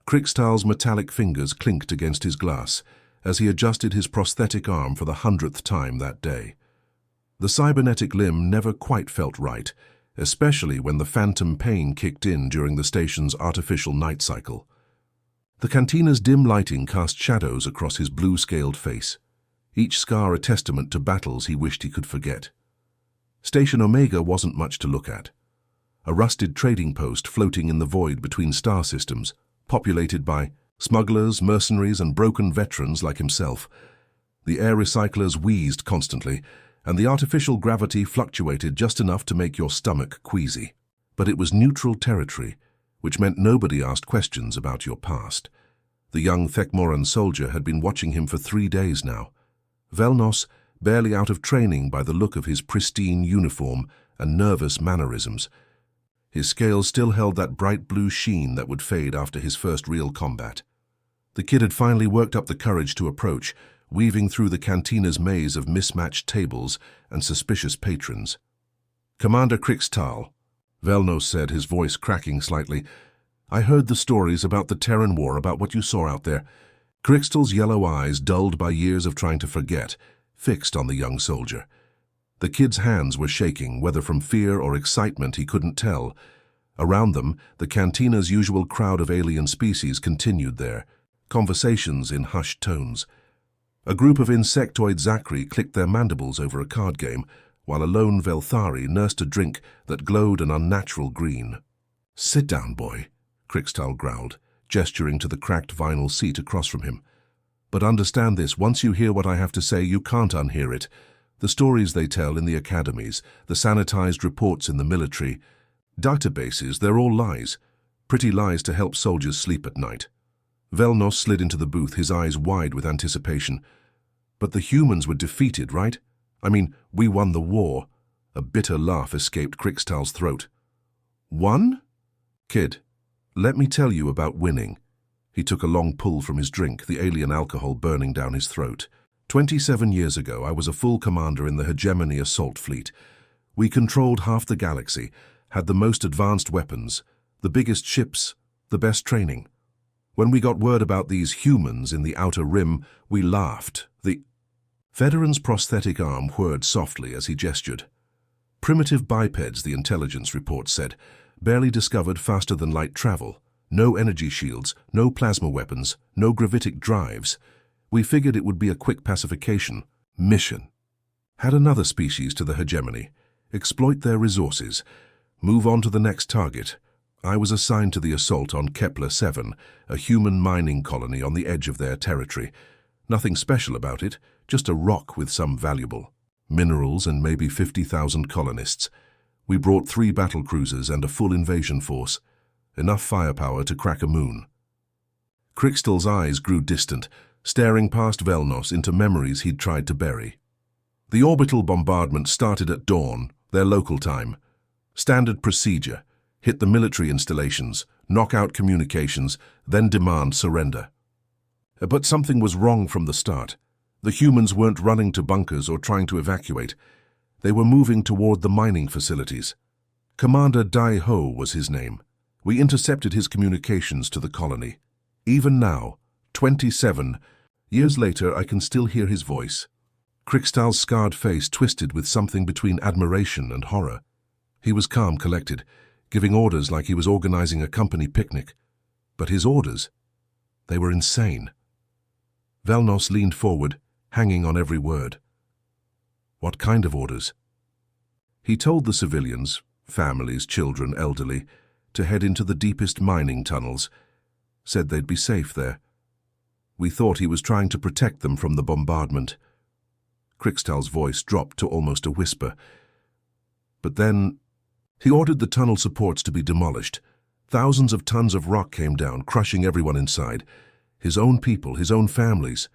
Krikstal's metallic fingers clinked against his glass as he adjusted his prosthetic arm for the 100th time that day. The cybernetic limb never quite felt right, especially when the phantom pain kicked in during the station's artificial night cycle. The cantina's dim lighting cast shadows across his blue-scaled face, each scar a testament to battles he wished he could forget. Station Omega wasn't much to look at. A rusted trading post floating in the void between star systems, populated by smugglers, mercenaries, and broken veterans like himself. The air recyclers wheezed constantly, and the artificial gravity fluctuated just enough to make your stomach queasy. But it was neutral territory, which meant nobody asked questions about your past. The young Thekmoran soldier had been watching him for 3 days now. Velnos, barely out of training by the look of his pristine uniform and nervous mannerisms. His scales still held that bright blue sheen that would fade after his first real combat. The kid had finally worked up the courage to approach, weaving through the cantina's maze of mismatched tables and suspicious patrons. "Commander Krikstal," Velnos said, his voice cracking slightly, "I heard the stories about the Terran War, about what you saw out there." Krikstal's yellow eyes, dulled by years of trying to forget, fixed on the young soldier. The kid's hands were shaking, whether from fear or excitement he couldn't tell. Around them, the cantina's usual crowd of alien species continued their conversations in hushed tones. A group of insectoid Zachary clicked their mandibles over a card game, while a lone Velthari nursed a drink that glowed an unnatural green. "Sit down, boy," Krikstal growled, gesturing to the cracked vinyl seat across from him. "But understand this, once you hear what I have to say, you can't unhear it. The stories they tell in the academies, the sanitized reports in the military, databases, they're all lies. Pretty lies to help soldiers sleep at night." Velnos slid into the booth, his eyes wide with anticipation. "But the humans were defeated, right? I mean, we won the war." A bitter laugh escaped Krikstal's throat. "Won? Kid, let me tell you about winning." He took a long pull from his drink, the alien alcohol burning down his throat. 27 years ago, I was a full commander in the Hegemony Assault Fleet. We controlled half the galaxy, had the most advanced weapons, the biggest ships, the best training. When we got word about these humans in the Outer Rim, we laughed. The veteran's prosthetic arm whirred softly as he gestured. "Primitive bipeds," the intelligence report said, "barely discovered faster-than-light travel. No energy shields, no plasma weapons, no gravitic drives. We figured it would be a quick pacification mission. Had another species to the hegemony, exploit their resources, move on to the next target. I was assigned to the assault on Kepler 7, a human mining colony on the edge of their territory. Nothing special about it, just a rock with some valuable minerals and maybe 50,000 colonists. We brought 3 battle cruisers and a full invasion force, enough firepower to crack a moon." Krikstal's eyes grew distant, staring past Velnos into memories he'd tried to bury. "The orbital bombardment started at dawn, their local time. Standard procedure: hit the military installations, knock out communications, then demand surrender. But something was wrong from the start. The humans weren't running to bunkers or trying to evacuate. They were moving toward the mining facilities. Commander Dai Ho was his name. We intercepted his communications to the colony. Even now, 27 years later, I can still hear his voice." Krikstal's scarred face twisted with something between admiration and horror. He was calm, collected, giving orders like he was organizing a company picnic. But his orders, they were insane. Velnos leaned forward, hanging on every word. "What kind of orders?" He told the civilians, families, children, elderly, to head into the deepest mining tunnels, said they'd be safe there. We thought he was trying to protect them from the bombardment. Krikstal's voice dropped to almost a whisper. But then he ordered the tunnel supports to be demolished. Thousands of tons of rock came down, crushing everyone inside. His own people, his own families.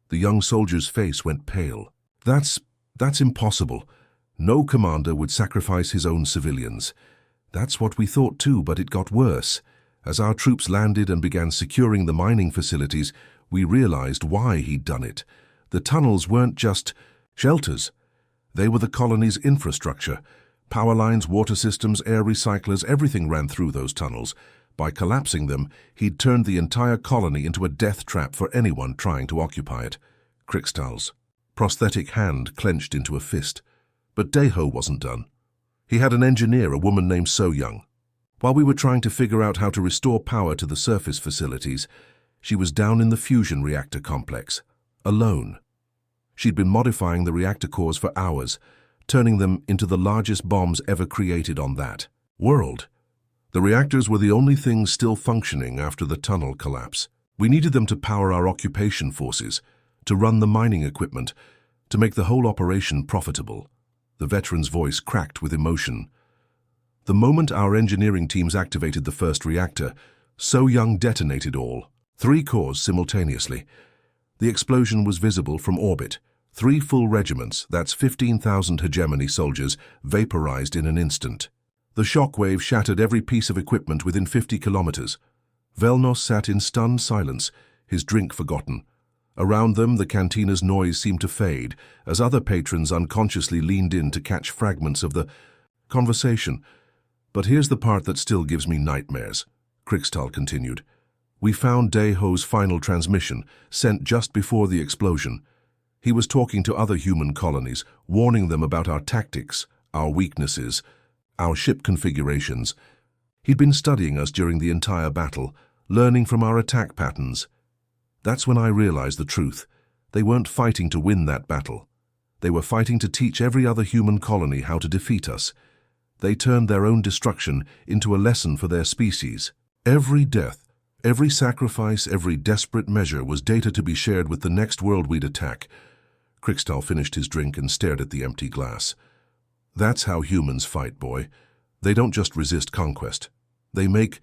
The young soldier's face went pale. That's impossible. No commander would sacrifice his own civilians. That's what we thought too, but it got worse. As our troops landed and began securing the mining facilities, we realized why he'd done it. The tunnels weren't just shelters. They were the colony's infrastructure. Power lines, water systems, air recyclers, everything ran through those tunnels. By collapsing them, he'd turned the entire colony into a death trap for anyone trying to occupy it. Crixtal's prosthetic hand clenched into a fist. But Deho wasn't done. He had an engineer, a woman named So Young. While we were trying to figure out how to restore power to the surface facilities, she was down in the fusion reactor complex, alone. She'd been modifying the reactor cores for hours, turning them into the largest bombs ever created on that world. The reactors were the only things still functioning after the tunnel collapse. We needed them to power our occupation forces, to run the mining equipment, to make the whole operation profitable. The veteran's voice cracked with emotion. The moment our engineering teams activated the first reactor, So Young detonated all 3 cores simultaneously. The explosion was visible from orbit. 3 full regiments, that's 15,000 hegemony soldiers, vaporized in an instant. The shockwave shattered every piece of equipment within 50 kilometers. Velnos sat in stunned silence, his drink forgotten. Around them, the cantina's noise seemed to fade, as other patrons unconsciously leaned in to catch fragments of the conversation. But here's the part that still gives me nightmares, Crixtal continued. We found Deho's final transmission, sent just before the explosion. He was talking to other human colonies, warning them about our tactics, our weaknesses, our ship configurations. He'd been studying us during the entire battle, learning from our attack patterns. That's when I realized the truth. They weren't fighting to win that battle. They were fighting to teach every other human colony how to defeat us. They turned their own destruction into a lesson for their species. Every death, every sacrifice, every desperate measure was data to be shared with the next world we'd attack. Crixtal finished his drink and stared at the empty glass. That's how humans fight, boy. They don't just resist conquest. They make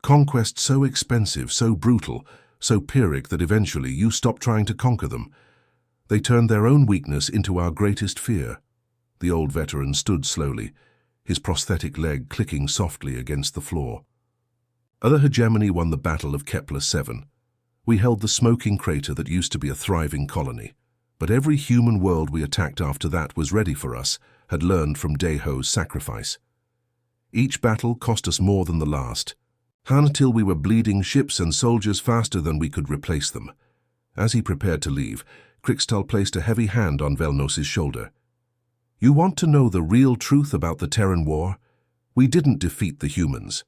conquest so expensive, so brutal, so pyrrhic that eventually you stop trying to conquer them. They turn their own weakness into our greatest fear. The old veteran stood slowly, his prosthetic leg clicking softly against the floor. Other hegemony won the Battle of Kepler-7. We held the smoking crater that used to be a thriving colony. But every human world we attacked after that was ready for us, had learned from Deho's sacrifice. Each battle cost us more than the last, until we were bleeding ships and soldiers faster than we could replace them. As he prepared to leave, Crixtal placed a heavy hand on Velnos's shoulder. You want to know the real truth about the Terran War? We didn't defeat the humans.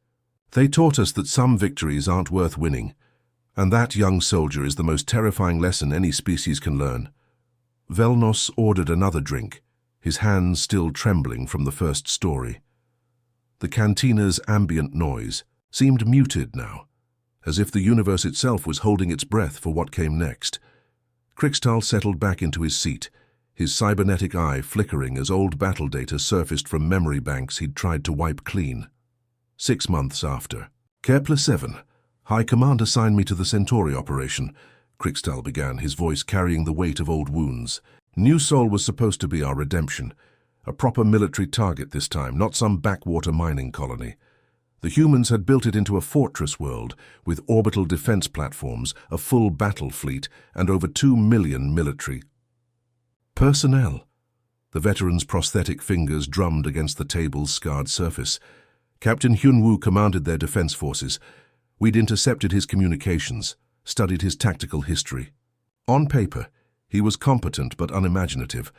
They taught us that some victories aren't worth winning, and that, young soldier, is the most terrifying lesson any species can learn. Velnos ordered another drink, his hands still trembling from the first story. The cantina's ambient noise seemed muted now, as if the universe itself was holding its breath for what came next. Crixtal settled back into his seat, his cybernetic eye flickering as old battle data surfaced from memory banks he'd tried to wipe clean. 6 months after. Kepler-7. High Command assigned me to the Centauri operation, Crixtal began, his voice carrying the weight of old wounds. New Sol was supposed to be our redemption. A proper military target this time, not some backwater mining colony. The humans had built it into a fortress world, with orbital defense platforms, a full battle fleet, and over 2 million military personnel. The veteran's prosthetic fingers drummed against the table's scarred surface. Captain Hyunwoo commanded their defense forces. We'd intercepted his communications, studied his tactical history. On paper, he was competent but unimaginative.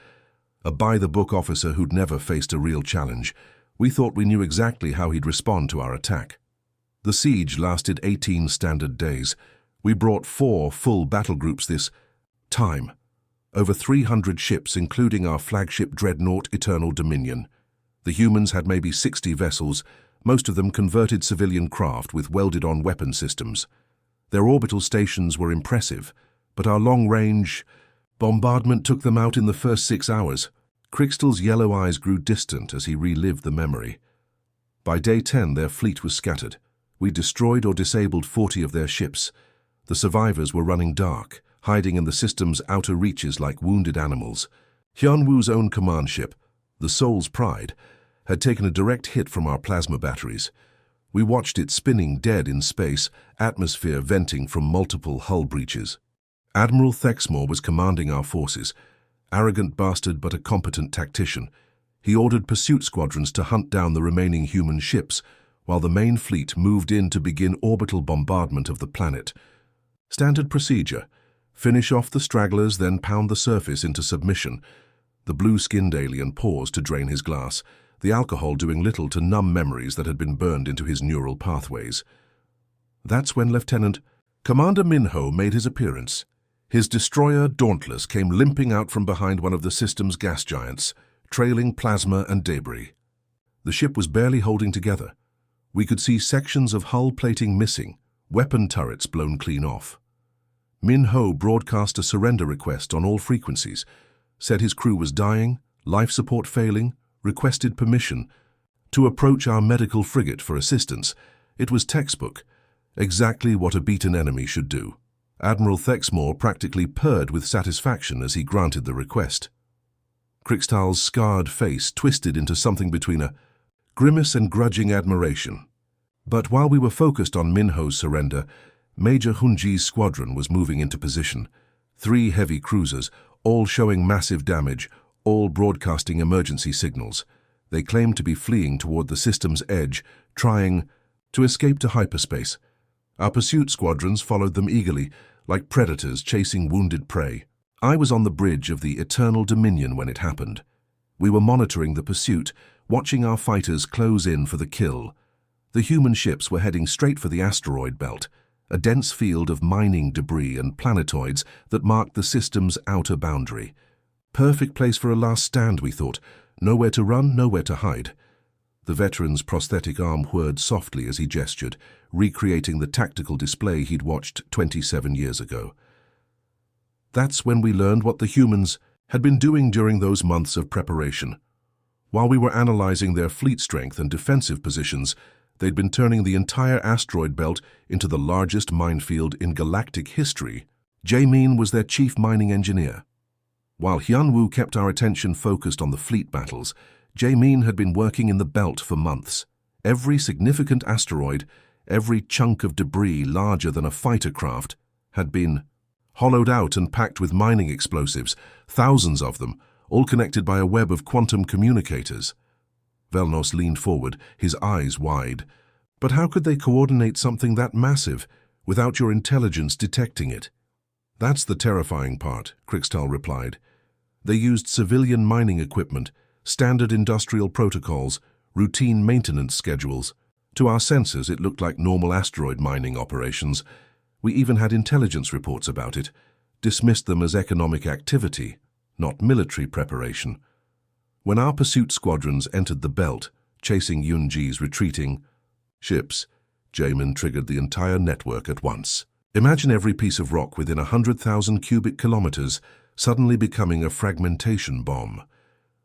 A by-the-book officer who'd never faced a real challenge. We thought we knew exactly how he'd respond to our attack. The siege lasted 18 standard days. We brought 4 full battle groups this time. Over 300 ships, including our flagship dreadnought Eternal Dominion. The humans had maybe 60 vessels, most of them converted civilian craft with welded-on weapon systems. Their orbital stations were impressive, but our long-range bombardment took them out in the first 6 hours. Crixtal's yellow eyes grew distant as he relived the memory. By day 10, their fleet was scattered. We destroyed or disabled 40 of their ships. The survivors were running dark, hiding in the system's outer reaches like wounded animals. Hyunwoo's own command ship, the Soul's Pride, had taken a direct hit from our plasma batteries. We watched it spinning dead in space, atmosphere venting from multiple hull breaches. Admiral Thexmore was commanding our forces. Arrogant bastard but a competent tactician. He ordered pursuit squadrons to hunt down the remaining human ships, while the main fleet moved in to begin orbital bombardment of the planet. Standard procedure: finish off the stragglers, then pound the surface into submission. The blue-skinned alien paused to drain his glass, the alcohol doing little to numb memories that had been burned into his neural pathways. That's when Commander Minho made his appearance. His destroyer, Dauntless, came limping out from behind one of the system's gas giants, trailing plasma and debris. The ship was barely holding together. We could see sections of hull plating missing, weapon turrets blown clean off. Minho broadcast a surrender request on all frequencies, said his crew was dying, life support failing, requested permission to approach our medical frigate for assistance. It was textbook, exactly what a beaten enemy should do. Admiral Thexmore practically purred with satisfaction as he granted the request. Krixtal's scarred face twisted into something between a grimace and grudging admiration. But while we were focused on Minho's surrender, Major Hunji's squadron was moving into position. 3 heavy cruisers, all showing massive damage, all broadcasting emergency signals. They claimed to be fleeing toward the system's edge, trying to escape to hyperspace. Our pursuit squadrons followed them eagerly, like predators chasing wounded prey. I was on the bridge of the Eternal Dominion when it happened. We were monitoring the pursuit, watching our fighters close in for the kill. The human ships were heading straight for the asteroid belt, a dense field of mining debris and planetoids that marked the system's outer boundary. Perfect place for a last stand, we thought. Nowhere to run, nowhere to hide. The veteran's prosthetic arm whirred softly as he gestured, recreating the tactical display he'd watched 27 years ago. That's when we learned what the humans had been doing during those months of preparation. While we were analyzing their fleet strength and defensive positions, they'd been turning the entire asteroid belt into the largest minefield in galactic history. Jae-min was their chief mining engineer. While Hyunwoo kept our attention focused on the fleet battles, Jae-min had been working in the belt for months. Every significant asteroid, every chunk of debris larger than a fighter craft, had been hollowed out and packed with mining explosives, thousands of them, all connected by a web of quantum communicators. Velnos leaned forward, his eyes wide. But how could they coordinate something that massive without your intelligence detecting it? That's the terrifying part, Krixtal replied. They used civilian mining equipment, standard industrial protocols, routine maintenance schedules. To our sensors, it looked like normal asteroid mining operations. We even had intelligence reports about it, dismissed them as economic activity, not military preparation. When our pursuit squadrons entered the belt, chasing Yunji's retreating ships, Jae-min triggered the entire network at once. Imagine every piece of rock within 100,000 cubic kilometers suddenly becoming a fragmentation bomb.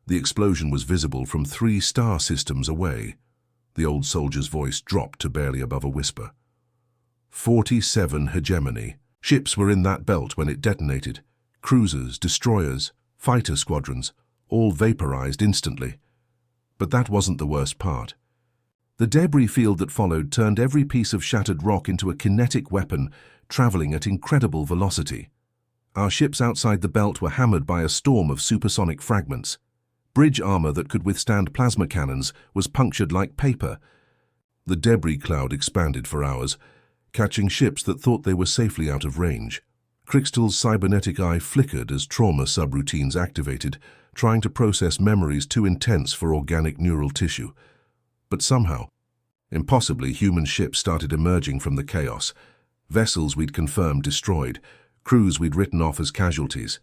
The explosion was visible from 3 star systems away. The old soldier's voice dropped to barely above a whisper. 47 hegemony. Ships were in that belt when it detonated. Cruisers, destroyers, fighter squadrons, all vaporized instantly. But that wasn't the worst part. The debris field that followed turned every piece of shattered rock into a kinetic weapon, traveling at incredible velocity. Our ships outside the belt were hammered by a storm of supersonic fragments. Bridge armor that could withstand plasma cannons was punctured like paper. The debris cloud expanded for hours, catching ships that thought they were safely out of range. Krixtal's cybernetic eye flickered as trauma subroutines activated, trying to process memories too intense for organic neural tissue. But somehow, impossibly, human ships started emerging from the chaos. Vessels we'd confirmed destroyed, crews we'd written off as casualties.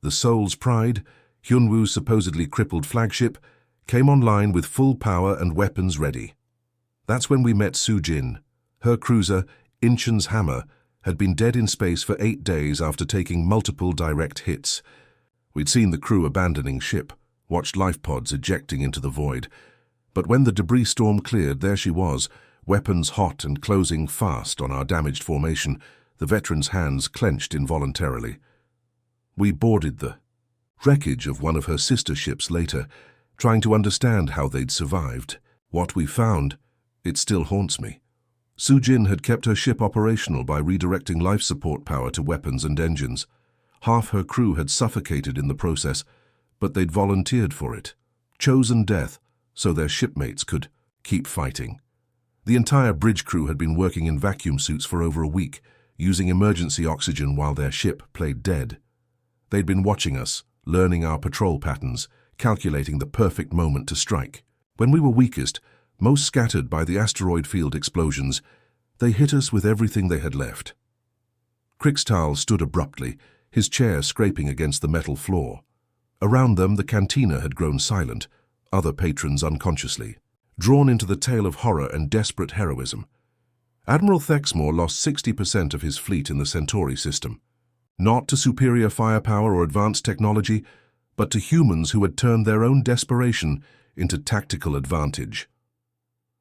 The Soul's Pride, Hyunwoo's supposedly crippled flagship, came online with full power and weapons ready. That's when we met Sujin. Her cruiser, Inchen's Hammer, had been dead in space for 8 days after taking multiple direct hits. We'd seen the crew abandoning ship, watched life pods ejecting into the void. But when the debris storm cleared, there she was, weapons hot and closing fast on our damaged formation, the veteran's hands clenched involuntarily. We boarded the wreckage of one of her sister ships later, trying to understand how they'd survived. What we found, it still haunts me. Sujin had kept her ship operational by redirecting life support power to weapons and engines. Half her crew had suffocated in the process, but they'd volunteered for it, chosen death so their shipmates could keep fighting. The entire bridge crew had been working in vacuum suits for over a week, using emergency oxygen while their ship played dead. They'd been watching us, learning our patrol patterns, calculating the perfect moment to strike. When we were weakest, most scattered by the asteroid field explosions, they hit us with everything they had left. Crixtal stood abruptly, his chair scraping against the metal floor. Around them, the cantina had grown silent, other patrons unconsciously, drawn into the tale of horror and desperate heroism. Admiral Thexmore lost 60% of his fleet in the Centauri system, not to superior firepower or advanced technology, but to humans who had turned their own desperation into tactical advantage.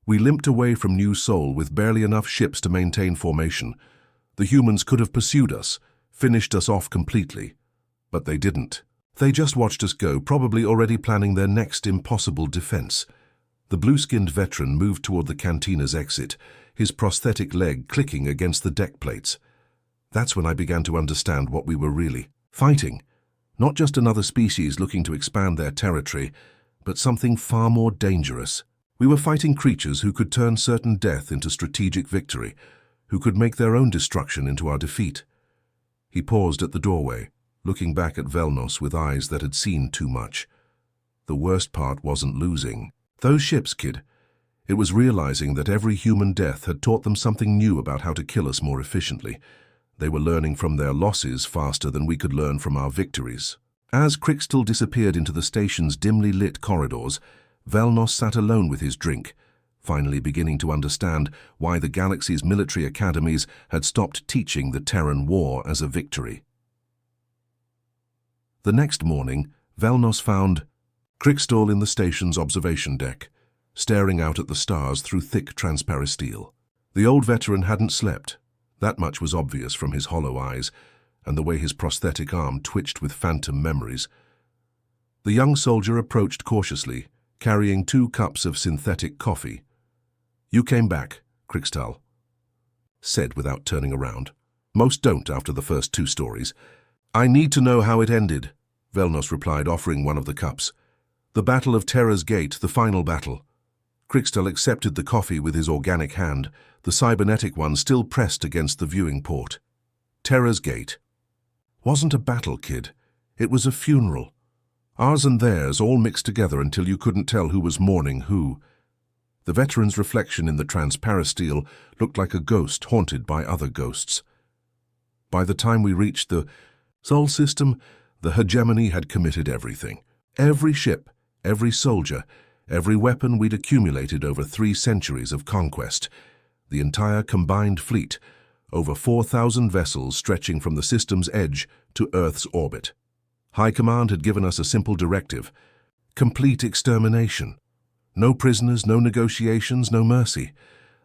We limped away from New Sol with barely enough ships to maintain formation. The humans could have pursued us, finished us off completely, but they didn't. They just watched us go, probably already planning their next impossible defense. The blue-skinned veteran moved toward the cantina's exit, his prosthetic leg clicking against the deck plates. That's when I began to understand what we were really fighting. Not just another species looking to expand their territory, but something far more dangerous. We were fighting creatures who could turn certain death into strategic victory, who could make their own destruction into our defeat. He paused at the doorway, looking back at Velnos with eyes that had seen too much. The worst part wasn't losing those ships, kid. It was realizing that every human death had taught them something new about how to kill us more efficiently. They were learning from their losses faster than we could learn from our victories. As Crixtal disappeared into the station's dimly lit corridors, Velnos sat alone with his drink, finally beginning to understand why the galaxy's military academies had stopped teaching the Terran War as a victory. The next morning, Velnos found Crixtal in the station's observation deck, staring out at the stars through thick transparisteel. The old veteran hadn't slept. That much was obvious from his hollow eyes and the way his prosthetic arm twitched with phantom memories. The young soldier approached cautiously, carrying 2 cups of synthetic coffee. "You came back," Crixtal said without turning around. "Most don't after the first 2 stories." "I need to know how it ended," Velnos replied, offering one of the cups. "The Battle of Terra's Gate, the final battle." Crixtal accepted the coffee with his organic hand, the cybernetic one still pressed against the viewing port. Terra's Gate. Wasn't a battle, kid. It was a funeral. Ours and theirs all mixed together until you couldn't tell who was mourning who. The veteran's reflection in the transparisteel looked like a ghost haunted by other ghosts. By the time we reached the Sol system, the hegemony had committed everything. Every ship, every soldier, every weapon we'd accumulated over 3 centuries of conquest. The entire combined fleet, over 4,000 vessels stretching from the system's edge to Earth's orbit. High Command had given us a simple directive: complete extermination. No prisoners, no negotiations, no mercy.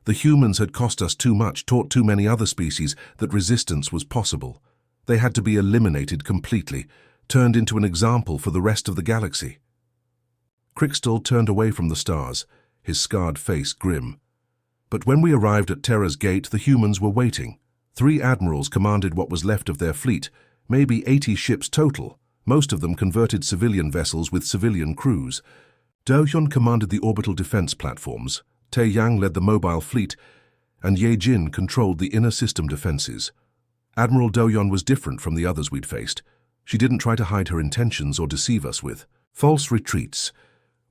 The humans had cost us too much, taught too many other species that resistance was possible. They had to be eliminated completely, turned into an example for the rest of the galaxy. Crixtal turned away from the stars, his scarred face grim. But when we arrived at Terra's Gate, the humans were waiting. 3 admirals commanded what was left of their fleet, maybe 80 ships total, most of them converted civilian vessels with civilian crews. Dohyun commanded the orbital defense platforms, Tae Yang led the mobile fleet, and Ye Jin controlled the inner system defenses. Admiral Dohyun was different from the others we'd faced. She didn't try to hide her intentions or deceive us with false retreats.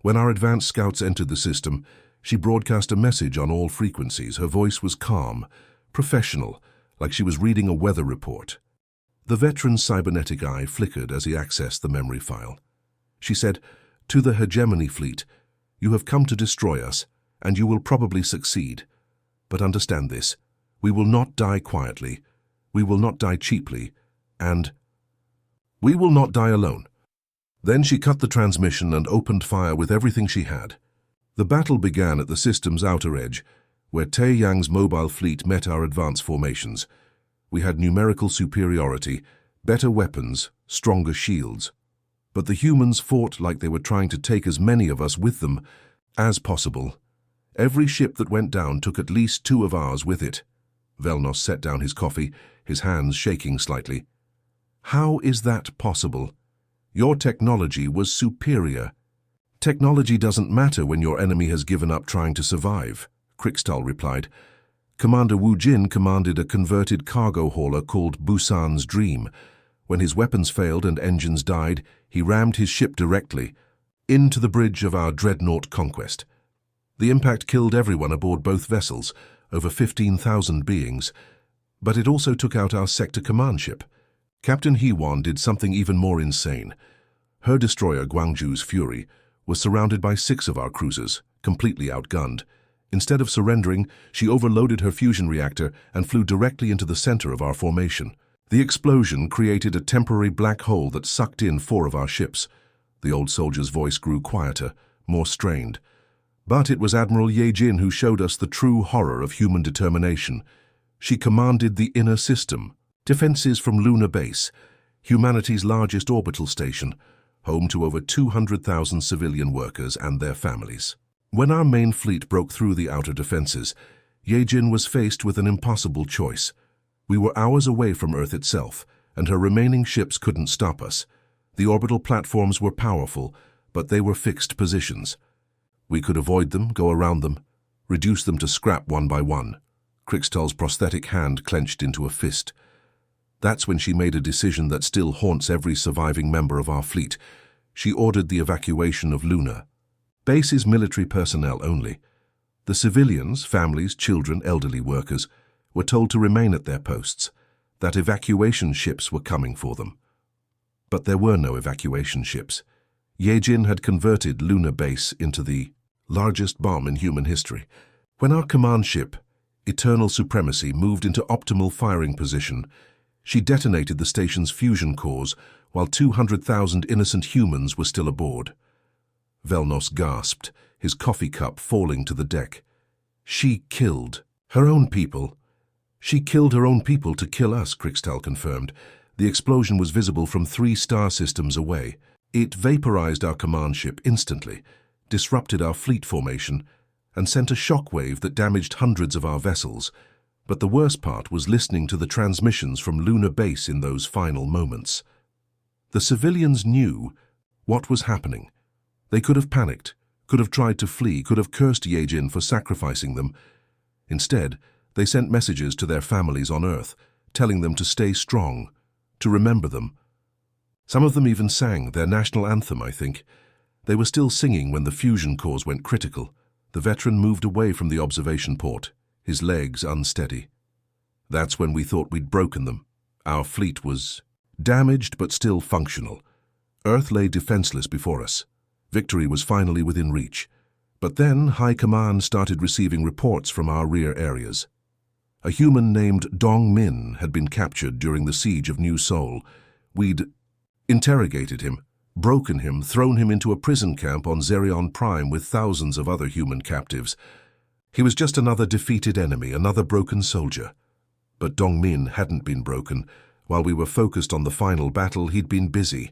When our advanced scouts entered the system, she broadcast a message on all frequencies. Her voice was calm, professional, like she was reading a weather report. The veteran's cybernetic eye flickered as he accessed the memory file. She said, "To the hegemony fleet, you have come to destroy us, and you will probably succeed. But understand this, we will not die quietly, we will not die cheaply, and we will not die alone." Then she cut the transmission and opened fire with everything she had. The battle began at the system's outer edge, where Tae Yang's mobile fleet met our advance formations. We had numerical superiority, better weapons, stronger shields. But the humans fought like they were trying to take as many of us with them as possible. Every ship that went down took at least 2 of ours with it. Velnos set down his coffee, his hands shaking slightly. "How is that possible? Your technology was superior." "Technology doesn't matter when your enemy has given up trying to survive," Krixtal replied. Commander Wu Jin commanded a converted cargo hauler called Busan's Dream. When his weapons failed and engines died, he rammed his ship directly into the bridge of our dreadnought Conquest. The impact killed everyone aboard both vessels, over 15,000 beings, but it also took out our sector command ship. Captain Hewan did something even more insane. Her destroyer, Guangzhou's Fury, was surrounded by 6 of our cruisers, completely outgunned. Instead of surrendering, she overloaded her fusion reactor and flew directly into the center of our formation. The explosion created a temporary black hole that sucked in 4 of our ships. The old soldier's voice grew quieter, more strained. But it was Admiral Ye Jin who showed us the true horror of human determination. She commanded the Inner System, defenses from Lunar Base, humanity's largest orbital station, home to over 200,000 civilian workers and their families. When our main fleet broke through the outer defenses, Ye Jin was faced with an impossible choice. We were hours away from Earth itself, and her remaining ships couldn't stop us. The orbital platforms were powerful, but they were fixed positions. We could avoid them, go around them, reduce them to scrap one by one. Krixtal's prosthetic hand clenched into a fist. That's when she made a decision that still haunts every surviving member of our fleet. She ordered the evacuation of Luna. Base is military personnel only. The civilians, families, children, elderly workers, were told to remain at their posts, that evacuation ships were coming for them. But there were no evacuation ships. Ye Jin had converted Lunar Base into the largest bomb in human history. When our command ship, Eternal Supremacy, moved into optimal firing position, she detonated the station's fusion cores while 200,000 innocent humans were still aboard. Velnos gasped, his coffee cup falling to the deck. She killed her own people. She killed her own people to kill us, Krixtal confirmed. The explosion was visible from 3 star systems away. It vaporized our command ship instantly, disrupted our fleet formation, and sent a shockwave that damaged hundreds of our vessels. But the worst part was listening to the transmissions from Lunar Base in those final moments. The civilians knew what was happening. They could have panicked, could have tried to flee, could have cursed Ye Jin for sacrificing them. Instead, they sent messages to their families on Earth, telling them to stay strong, to remember them. Some of them even sang their national anthem, I think. They were still singing when the fusion cores went critical. The veteran moved away from the observation port, his legs unsteady. That's when we thought we'd broken them. Our fleet was damaged but still functional. Earth lay defenseless before us. Victory was finally within reach. But then High Command started receiving reports from our rear areas. A human named Dong Min had been captured during the siege of New Seoul. We'd interrogated him, broken him, thrown him into a prison camp on Zerion Prime with thousands of other human captives. He was just another defeated enemy, another broken soldier. But Dong Min hadn't been broken. While we were focused on the final battle, he'd been busy.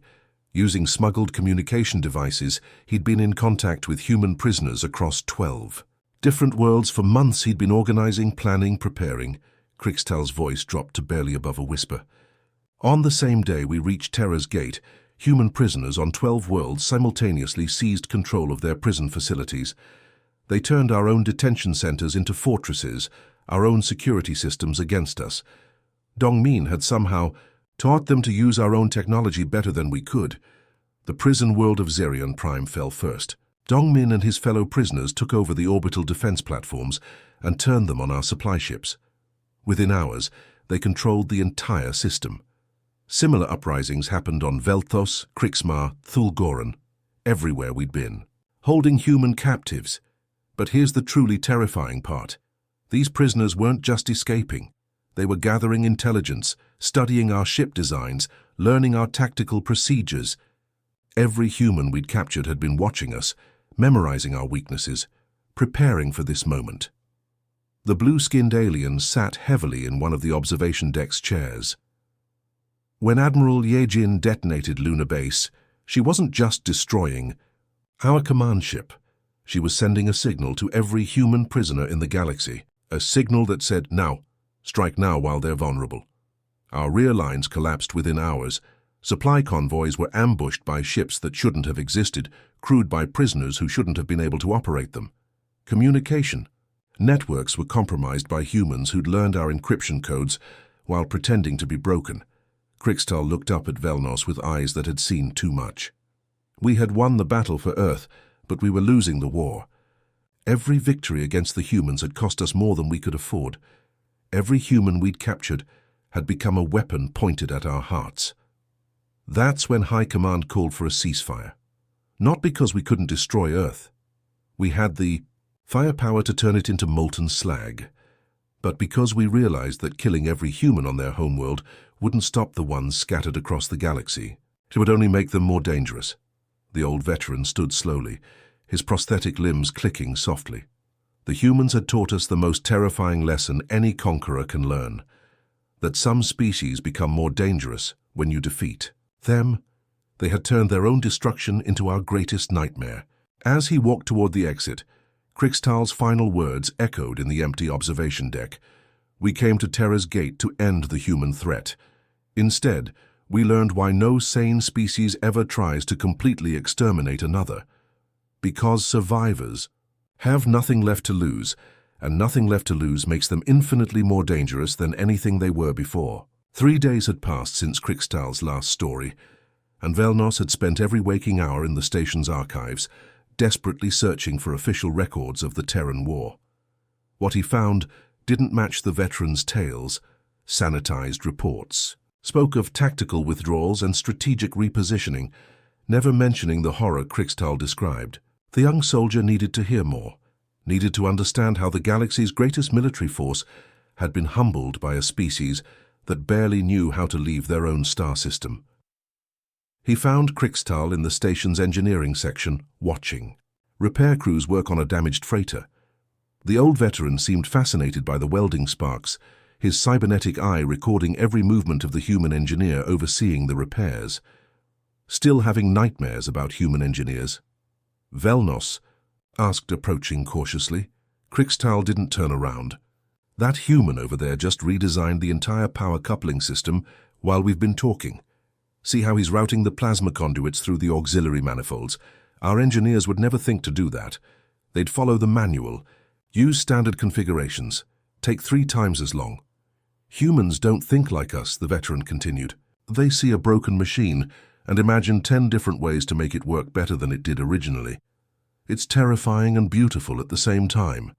Using smuggled communication devices, he'd been in contact with human prisoners across 12 different worlds. For months he'd been organizing, planning, preparing. Krixtal's voice dropped to barely above a whisper. On the same day we reached Terra's Gate, human prisoners on 12 worlds simultaneously seized control of their prison facilities. They turned our own detention centers into fortresses, our own security systems against us. Dongmin had somehow taught them to use our own technology better than we could. The prison world of Zerion Prime fell first. Dongmin and his fellow prisoners took over the orbital defense platforms and turned them on our supply ships. Within hours, they controlled the entire system. Similar uprisings happened on Velthos, Krixmar, Thulgoran, everywhere we'd been, holding human captives. But here's the truly terrifying part. These prisoners weren't just escaping. They were gathering intelligence, studying our ship designs, learning our tactical procedures. Every human we'd captured had been watching us, memorizing our weaknesses, preparing for this moment. The blue-skinned alien sat heavily in one of the observation deck's chairs. When Admiral Ye Jin detonated Lunar Base, she wasn't just destroying our command ship. She was sending a signal to every human prisoner in the galaxy, a signal that said, now, strike now while they're vulnerable. Our rear lines collapsed within hours. Supply convoys were ambushed by ships that shouldn't have existed, crewed by prisoners who shouldn't have been able to operate them. Communication. Networks were compromised by humans who'd learned our encryption codes while pretending to be broken. Krixtal looked up at Velnos with eyes that had seen too much. We had won the battle for Earth, but we were losing the war. Every victory against the humans had cost us more than we could afford. Every human we'd captured had become a weapon pointed at our hearts. That's when High Command called for a ceasefire. Not because we couldn't destroy Earth. We had the firepower to turn it into molten slag, but because we realized that killing every human on their homeworld wouldn't stop the ones scattered across the galaxy. It would only make them more dangerous. The old veteran stood slowly, his prosthetic limbs clicking softly. The humans had taught us the most terrifying lesson any conqueror can learn, that some species become more dangerous when you defeat them. They had turned their own destruction into our greatest nightmare. As he walked toward the exit, Krixtal's final words echoed in the empty observation deck. We came to Terra's gate to end the human threat. Instead, we learned why no sane species ever tries to completely exterminate another. Because survivors have nothing left to lose, and nothing left to lose makes them infinitely more dangerous than anything they were before. 3 days had passed since Krixtal's last story, and Velnos had spent every waking hour in the station's archives, desperately searching for official records of the Terran War. What he found didn't match the veterans' tales. Sanitized reports spoke of tactical withdrawals and strategic repositioning, never mentioning the horror Krixtal described. The young soldier needed to hear more, needed to understand how the galaxy's greatest military force had been humbled by a species that barely knew how to leave their own star system. He found Krixtal in the station's engineering section, watching. Repair crews work on a damaged freighter. The old veteran seemed fascinated by the welding sparks, his cybernetic eye recording every movement of the human engineer overseeing the repairs. Still having nightmares about human engineers? Velnos asked, approaching cautiously. Krixtal didn't turn around. That human over there just redesigned the entire power coupling system while we've been talking. See how he's routing the plasma conduits through the auxiliary manifolds. Our engineers would never think to do that. They'd follow the manual, use standard configurations, take 3 times as long. Humans don't think like us, the veteran continued. They see a broken machine and imagine 10 different ways to make it work better than it did originally. It's terrifying and beautiful at the same time.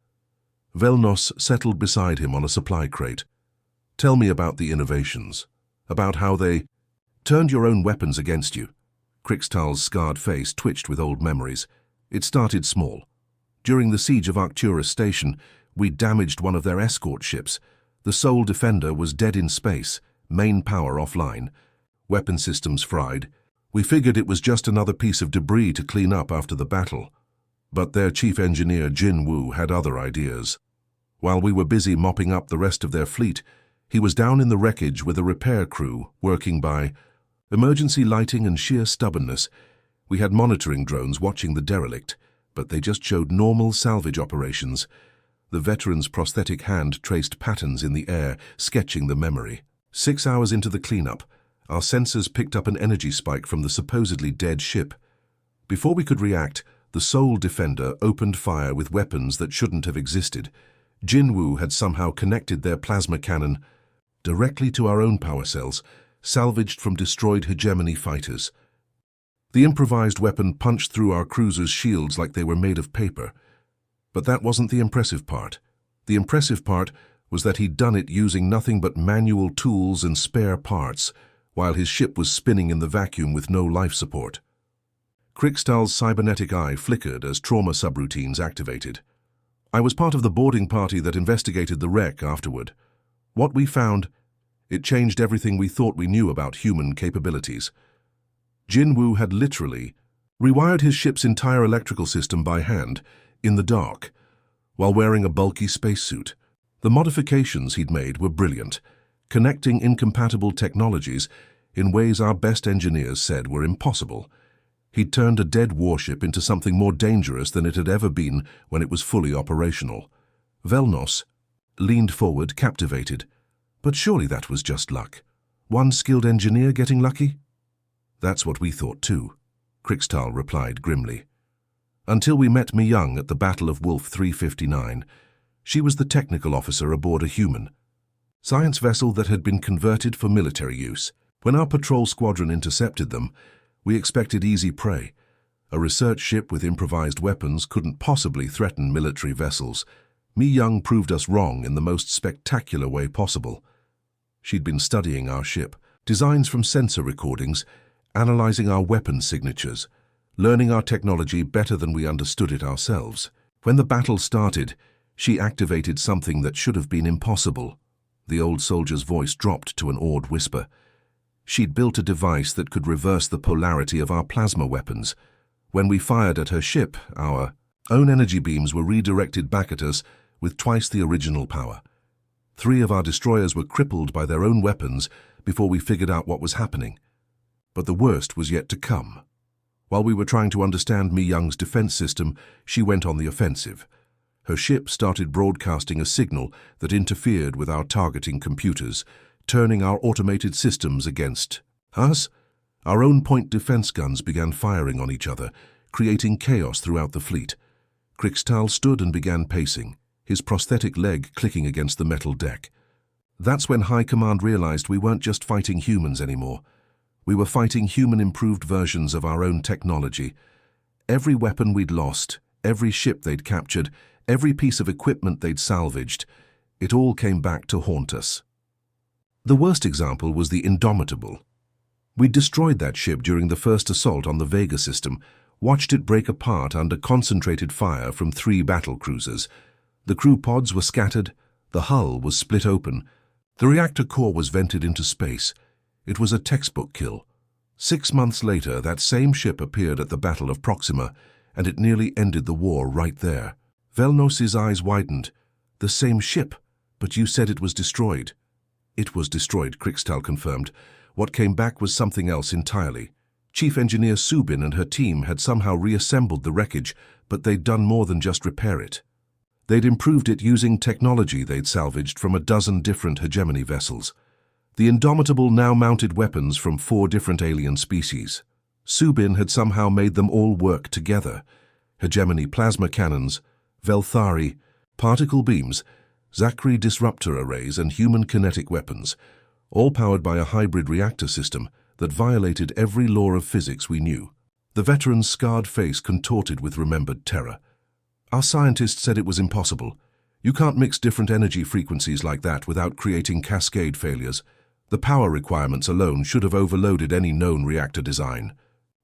Velnos settled beside him on a supply crate. Tell me about the innovations, about how they turned your own weapons against you. Krixtal's scarred face twitched with old memories. It started small. During the siege of Arcturus Station, we damaged one of their escort ships. The sole defender was dead in space, main power offline, weapon systems fried. We figured it was just another piece of debris to clean up after the battle. But their chief engineer, Jin Wu, had other ideas. While we were busy mopping up the rest of their fleet, he was down in the wreckage with a repair crew working by emergency lighting and sheer stubbornness. We had monitoring drones watching the derelict, but they just showed normal salvage operations. The veteran's prosthetic hand traced patterns in the air, sketching the memory. 6 hours into the cleanup, our sensors picked up an energy spike from the supposedly dead ship. Before we could react, the sole defender opened fire with weapons that shouldn't have existed. Jin Wu had somehow connected their plasma cannon directly to our own power cells, salvaged from destroyed hegemony fighters. The improvised weapon punched through our cruiser's shields like they were made of paper. But that wasn't the impressive part. The impressive part was that he'd done it using nothing but manual tools and spare parts, while his ship was spinning in the vacuum with no life support. Krixtal's cybernetic eye flickered as trauma subroutines activated. I was part of the boarding party that investigated the wreck afterward. What we found, it changed everything we thought we knew about human capabilities. Jin Wu had literally rewired his ship's entire electrical system by hand, in the dark, while wearing a bulky spacesuit. The modifications he'd made were brilliant, connecting incompatible technologies in ways our best engineers said were impossible. He'd turned a dead warship into something more dangerous than it had ever been when it was fully operational. Velnos leaned forward, captivated. But surely that was just luck. One skilled engineer getting lucky? That's what we thought too, Krixtal replied grimly. Until we met Mi Young at the Battle of Wolf 359. She was the technical officer aboard a human science vessel that had been converted for military use. When our patrol squadron intercepted them, we expected easy prey. A research ship with improvised weapons couldn't possibly threaten military vessels. Mi Young proved us wrong in the most spectacular way possible. She'd been studying our ship, designs from sensor recordings, analyzing our weapon signatures, learning our technology better than we understood it ourselves. When the battle started, she activated something that should have been impossible. The old soldier's voice dropped to an awed whisper. She'd built a device that could reverse the polarity of our plasma weapons. When we fired at her ship, our own energy beams were redirected back at us with twice the original power. 3 of our destroyers were crippled by their own weapons before we figured out what was happening. But the worst was yet to come. While we were trying to understand Mi Young's defense system, she went on the offensive. Her ship started broadcasting a signal that interfered with our targeting computers, turning our automated systems against us. Our own point defense guns began firing on each other, creating chaos throughout the fleet. Krixtal stood and began pacing, his prosthetic leg clicking against the metal deck. That's when High Command realized we weren't just fighting humans anymore. We were fighting human-improved versions of our own technology. Every weapon we'd lost, every ship they'd captured, every piece of equipment they'd salvaged, it all came back to haunt us. The worst example was the Indomitable. We destroyed that ship during the first assault on the Vega system, watched it break apart under concentrated fire from 3 battle cruisers. The crew pods were scattered, the hull was split open, the reactor core was vented into space. It was a textbook kill. 6 months later, that same ship appeared at the Battle of Proxima, and it nearly ended the war right there. Velnos's eyes widened. The same ship, but you said it was destroyed. It was destroyed, Krixtal confirmed. What came back was something else entirely. Chief Engineer Subin and her team had somehow reassembled the wreckage, but they'd done more than just repair it. They'd improved it using technology they'd salvaged from a dozen different hegemony vessels. The Indomitable now mounted weapons from 4 different alien species. Subin had somehow made them all work together. Hegemony plasma cannons, Velthari, particle beams, Zachary disruptor arrays and human kinetic weapons, all powered by a hybrid reactor system that violated every law of physics we knew. The veteran's scarred face contorted with remembered terror. Our scientists said it was impossible. You can't mix different energy frequencies like that without creating cascade failures. The power requirements alone should have overloaded any known reactor design.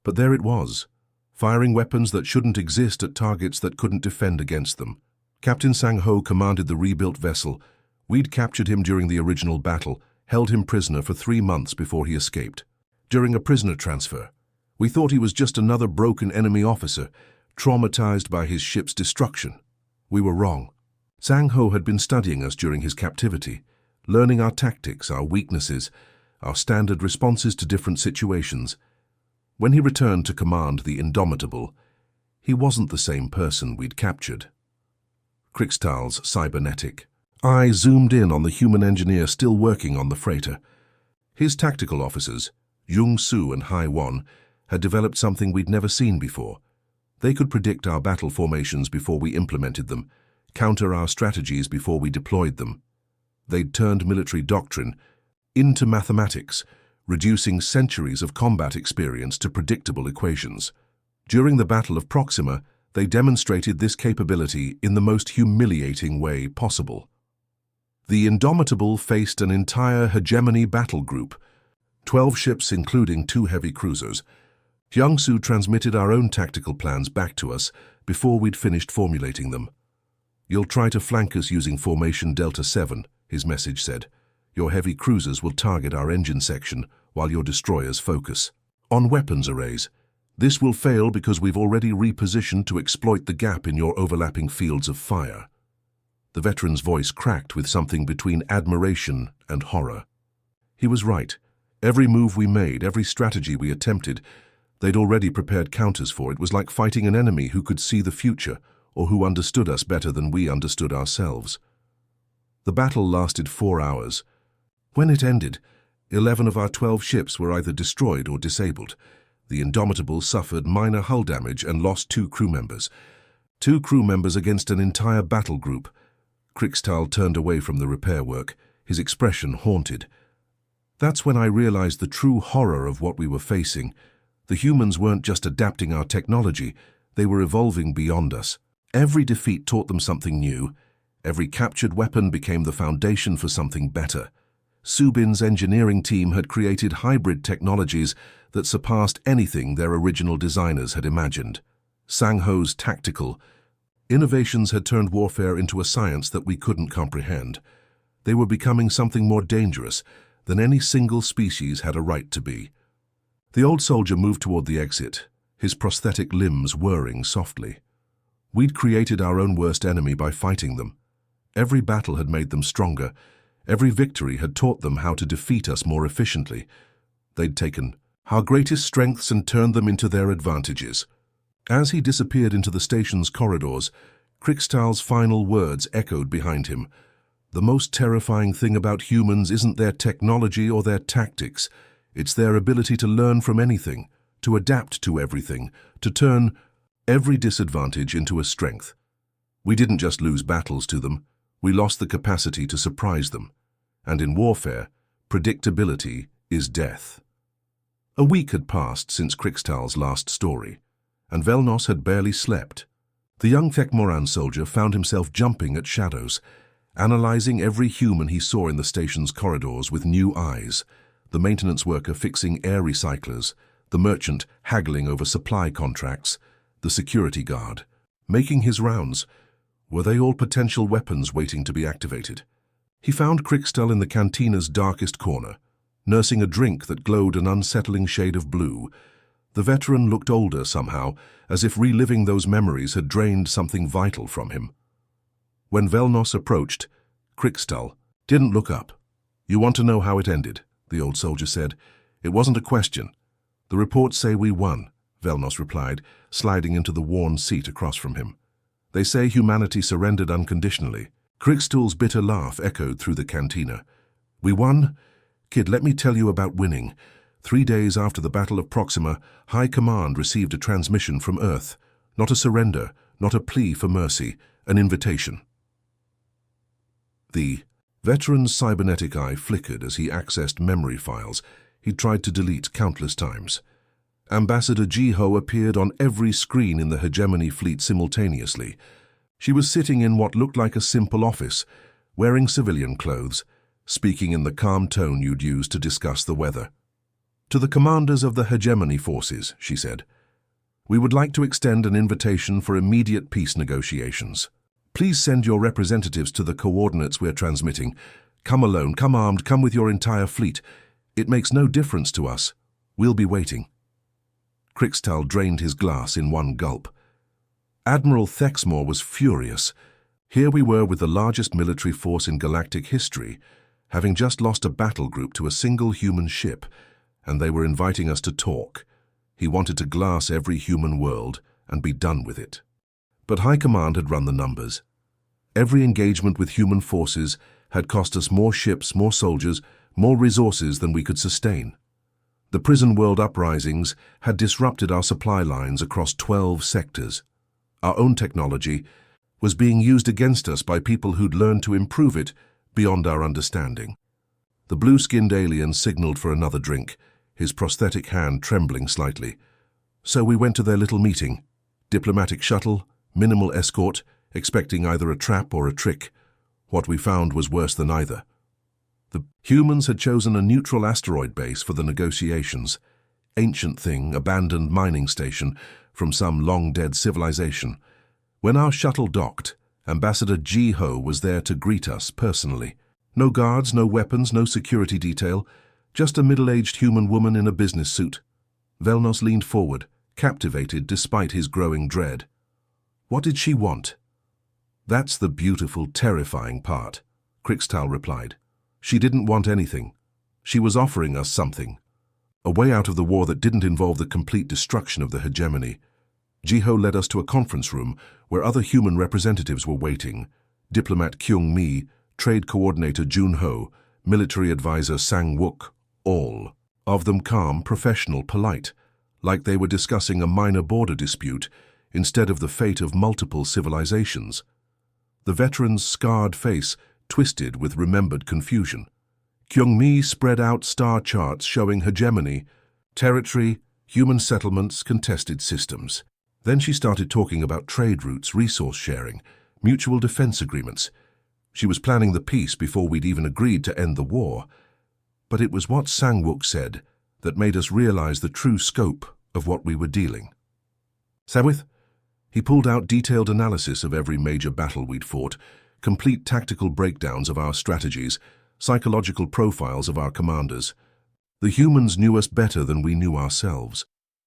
But there it was, firing weapons that shouldn't exist at targets that couldn't defend against them. Captain Sang-ho commanded the rebuilt vessel. We'd captured him during the original battle, held him prisoner for 3 months before he escaped. During a prisoner transfer, we thought he was just another broken enemy officer, traumatized by his ship's destruction. We were wrong. Sang-ho had been studying us during his captivity, learning our tactics, our weaknesses, our standard responses to different situations. When he returned to command the Indomitable, he wasn't the same person we'd captured. Krixtal's cybernetic eye zoomed in on the human engineer still working on the freighter. His tactical officers, Jung-Soo and Hai-Won, had developed something we'd never seen before. They could predict our battle formations before we implemented them, counter our strategies before we deployed them. They'd turned military doctrine into mathematics, reducing centuries of combat experience to predictable equations. During the Battle of Proxima, they demonstrated this capability in the most humiliating way possible. The Indomitable faced an entire hegemony battle group, 12 ships including 2 heavy cruisers. Hyung-Soo transmitted our own tactical plans back to us before we'd finished formulating them. "You'll try to flank us using Formation Delta 7, his message said. "Your heavy cruisers will target our engine section while your destroyers focus on weapons arrays. This will fail because we've already repositioned to exploit the gap in your overlapping fields of fire." The veteran's voice cracked with something between admiration and horror. He was right. Every move we made, every strategy we attempted, they'd already prepared counters for. It was like fighting an enemy who could see the future or who understood us better than we understood ourselves. The battle lasted 4 hours. When it ended, 11 of our 12 ships were either destroyed or disabled. The Indomitable suffered minor hull damage and lost 2 crew members. 2 crew members against an entire battle group. Krixtal turned away from the repair work, his expression haunted. That's when I realized the true horror of what we were facing. The humans weren't just adapting our technology, they were evolving beyond us. Every defeat taught them something new. Every captured weapon became the foundation for something better. Subin's engineering team had created hybrid technologies that surpassed anything their original designers had imagined. Sangho's tactical innovations had turned warfare into a science that we couldn't comprehend. They were becoming something more dangerous than any single species had a right to be. The old soldier moved toward the exit, his prosthetic limbs whirring softly. We'd created our own worst enemy by fighting them. Every battle had made them stronger. Every victory had taught them how to defeat us more efficiently. They'd taken our greatest strengths and turned them into their advantages. As he disappeared into the station's corridors, Krixtal's final words echoed behind him. The most terrifying thing about humans isn't their technology or their tactics. It's their ability to learn from anything, to adapt to everything, to turn every disadvantage into a strength. We didn't just lose battles to them, we lost the capacity to surprise them. And in warfare, predictability is death. A week had passed since Krixtal's last story, and Velnos had barely slept. The young Thekmoran soldier found himself jumping at shadows, analyzing every human he saw in the station's corridors with new eyes, the maintenance worker fixing air recyclers, the merchant haggling over supply contracts, the security guard making his rounds. Were they all potential weapons waiting to be activated? He found Krixtal in the cantina's darkest corner, nursing a drink that glowed an unsettling shade of blue. The veteran looked older somehow, as if reliving those memories had drained something vital from him. When Velnos approached, Krixtal didn't look up. "You want to know how it ended," the old soldier said. "It wasn't a question. The reports say we won," Velnos replied, sliding into the worn seat across from him. "They say humanity surrendered unconditionally." Krixtal's bitter laugh echoed through the cantina. "We won? Kid, let me tell you about winning. 3 days after the Battle of Proxima, High Command received a transmission from Earth. Not a surrender, not a plea for mercy, an invitation." The veteran's cybernetic eye flickered as he accessed memory files he'd tried to delete countless times. Ambassador Jiho appeared on every screen in the hegemony fleet simultaneously. She was sitting in what looked like a simple office, wearing civilian clothes, speaking in the calm tone you'd use to discuss the weather. "To the commanders of the hegemony forces," she said, "we would like to extend an invitation for immediate peace negotiations. Please send your representatives to the coordinates we're transmitting. Come alone, come armed, come with your entire fleet. It makes no difference to us. We'll be waiting." Krixtal drained his glass in one gulp. Admiral Thexmore was furious. Here we were with the largest military force in galactic history, having just lost a battle group to a single human ship, and they were inviting us to talk. He wanted to glass every human world and be done with it. But High Command had run the numbers. Every engagement with human forces had cost us more ships, more soldiers, more resources than we could sustain. The prison world uprisings had disrupted our supply lines across 12 sectors. Our own technology was being used against us by people who'd learned to improve it beyond our understanding. The blue-skinned alien signaled for another drink, his prosthetic hand trembling slightly. So we went to their little meeting. Diplomatic shuttle, minimal escort, expecting either a trap or a trick. What we found was worse than either. The humans had chosen a neutral asteroid base for the negotiations. Ancient thing, abandoned mining station from some long-dead civilization. When our shuttle docked, Ambassador Jiho was there to greet us personally. No guards, no weapons, no security detail, just a middle-aged human woman in a business suit. Velnos leaned forward, captivated despite his growing dread. What did she want? That's the beautiful, terrifying part, Krixtal replied. She didn't want anything. She was offering us something. A way out of the war that didn't involve the complete destruction of the hegemony. Jiho led us to a conference room where other human representatives were waiting. Diplomat Kyung Mi, Trade Coordinator Jun Ho, Military Advisor Sang Wook, all of them calm, professional, polite, like they were discussing a minor border dispute instead of the fate of multiple civilizations. The veteran's scarred face twisted with remembered confusion. Kyung-mi spread out star charts showing hegemony, territory, human settlements, contested systems. Then she started talking about trade routes, resource sharing, mutual defense agreements. She was planning the peace before we'd even agreed to end the war. But it was what Sang-wook said that made us realize the true scope of what we were dealing. Samwith? He pulled out detailed analysis of every major battle we'd fought, complete tactical breakdowns of our strategies, psychological profiles of our commanders. The humans knew us better than we knew ourselves.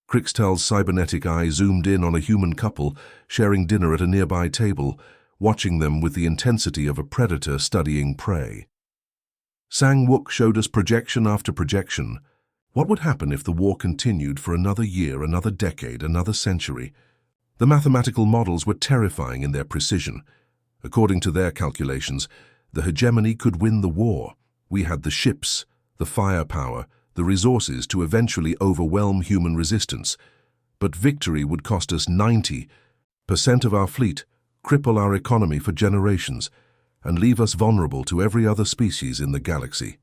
Krixtal's cybernetic eye zoomed in on a human couple sharing dinner at a nearby table, watching them with the intensity of a predator studying prey. Sang-wook showed us projection after projection. What would happen if the war continued for another year, another decade, another century? The mathematical models were terrifying in their precision. According to their calculations, the hegemony could win the war. We had the ships, the firepower, the resources to eventually overwhelm human resistance. But victory would cost us 90% of our fleet, cripple our economy for generations, and leave us vulnerable to every other species in the galaxy.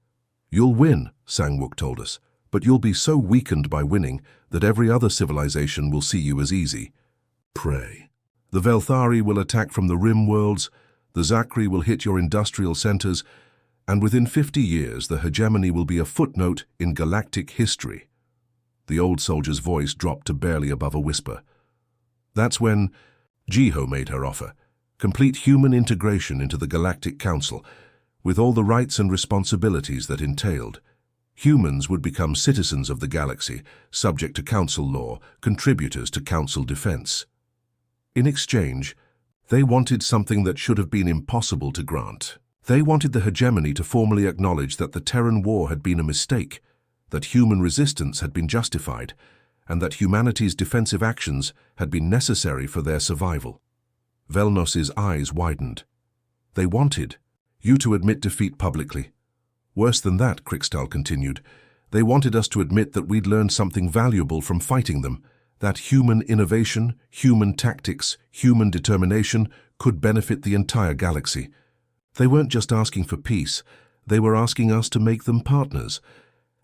You'll win, Sang-wook told us, but you'll be so weakened by winning that every other civilization will see you as easy prey. The Velthari will attack from the rim worlds, the Zakri will hit your industrial centers, and within 50 years the hegemony will be a footnote in galactic history. The old soldier's voice dropped to barely above a whisper. That's when Jiho made her offer, complete human integration into the Galactic Council, with all the rights and responsibilities that entailed. Humans would become citizens of the galaxy, subject to council law, contributors to council defense. In exchange, they wanted something that should have been impossible to grant. They wanted the hegemony to formally acknowledge that the Terran War had been a mistake, that human resistance had been justified, and that humanity's defensive actions had been necessary for their survival. Velnos's eyes widened. They wanted you to admit defeat publicly. Worse than that, Krixtal continued, they wanted us to admit that we'd learned something valuable from fighting them, that human innovation, human tactics, human determination could benefit the entire galaxy. They weren't just asking for peace, they were asking us to make them partners.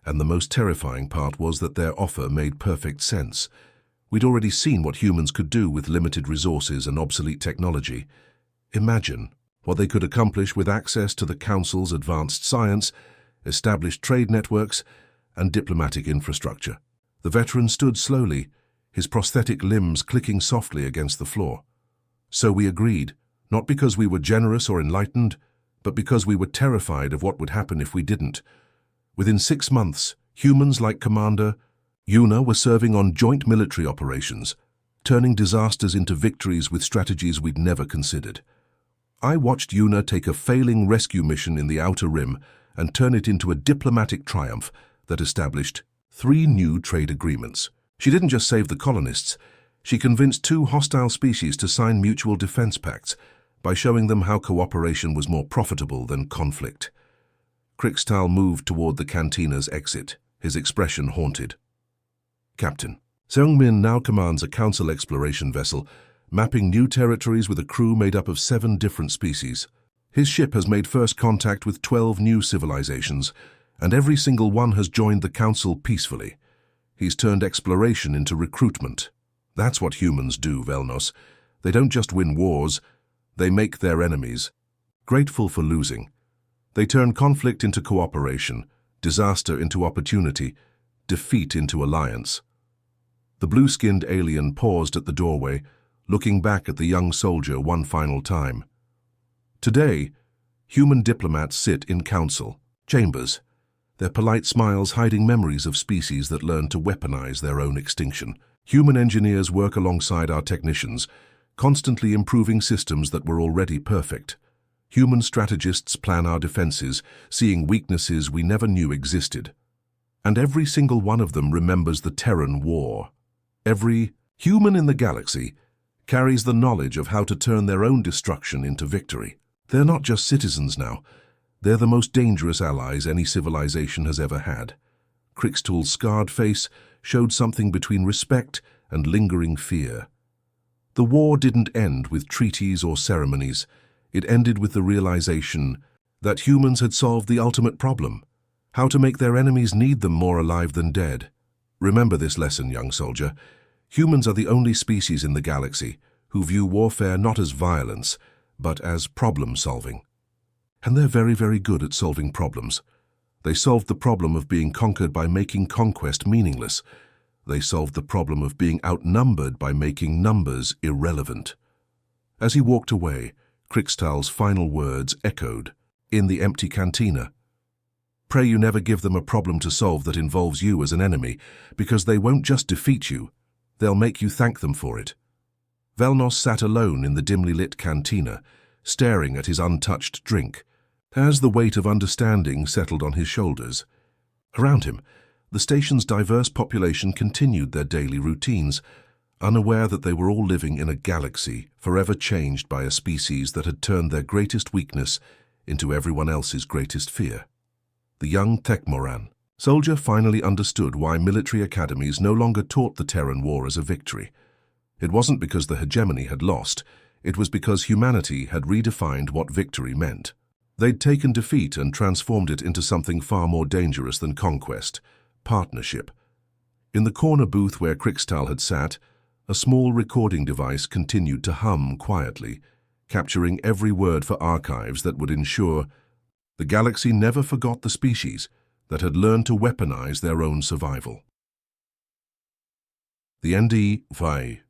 And the most terrifying part was that their offer made perfect sense. We'd already seen what humans could do with limited resources and obsolete technology. Imagine what they could accomplish with access to the Council's advanced science, established trade networks, and diplomatic infrastructure. The veteran stood slowly, his prosthetic limbs clicking softly against the floor. So we agreed, not because we were generous or enlightened, but because we were terrified of what would happen if we didn't. Within 6 months, humans like Commander Yuna were serving on joint military operations, turning disasters into victories with strategies we'd never considered. I watched Yuna take a failing rescue mission in the Outer Rim and turn it into a diplomatic triumph that established 3 new trade agreements. She didn't just save the colonists, she convinced 2 hostile species to sign mutual defense pacts by showing them how cooperation was more profitable than conflict. Krixtal moved toward the cantina's exit, his expression haunted. Captain, Seung-min now commands a council exploration vessel, mapping new territories with a crew made up of 7 different species. His ship has made first contact with 12 new civilizations, and every single one has joined the council peacefully. He's turned exploration into recruitment. That's what humans do, Velnos. They don't just win wars, they make their enemies. Grateful for losing, they turn conflict into cooperation, disaster into opportunity, defeat into alliance. The blue-skinned alien paused at the doorway, looking back at the young soldier one final time. Today, human diplomats sit in council chambers, their polite smiles hiding memories of species that learned to weaponize their own extinction. Human engineers work alongside our technicians, constantly improving systems that were already perfect. Human strategists plan our defenses, seeing weaknesses we never knew existed. And every single one of them remembers the Terran War. Every human in the galaxy carries the knowledge of how to turn their own destruction into victory. They're not just citizens now. They're the most dangerous allies any civilization has ever had. Krixtal's scarred face showed something between respect and lingering fear. The war didn't end with treaties or ceremonies. It ended with the realization that humans had solved the ultimate problem: how to make their enemies need them more alive than dead. Remember this lesson, young soldier. Humans are the only species in the galaxy who view warfare not as violence, but as problem-solving. And they're very, very good at solving problems. They solved the problem of being conquered by making conquest meaningless. They solved the problem of being outnumbered by making numbers irrelevant. As he walked away, Krixtal's final words echoed in the empty cantina. Pray you never give them a problem to solve that involves you as an enemy, because they won't just defeat you, they'll make you thank them for it. Velnos sat alone in the dimly lit cantina, staring at his untouched drink, as the weight of understanding settled on his shoulders. Around him, the station's diverse population continued their daily routines, unaware that they were all living in a galaxy forever changed by a species that had turned their greatest weakness into everyone else's greatest fear. The young Tecmoran soldier finally understood why military academies no longer taught the Terran War as a victory. It wasn't because the hegemony had lost, it was because humanity had redefined what victory meant. They'd taken defeat and transformed it into something far more dangerous than conquest: partnership. In the corner booth where Krixtal had sat, a small recording device continued to hum quietly, capturing every word for archives that would ensure the galaxy never forgot the species that had learned to weaponize their own survival. The HFY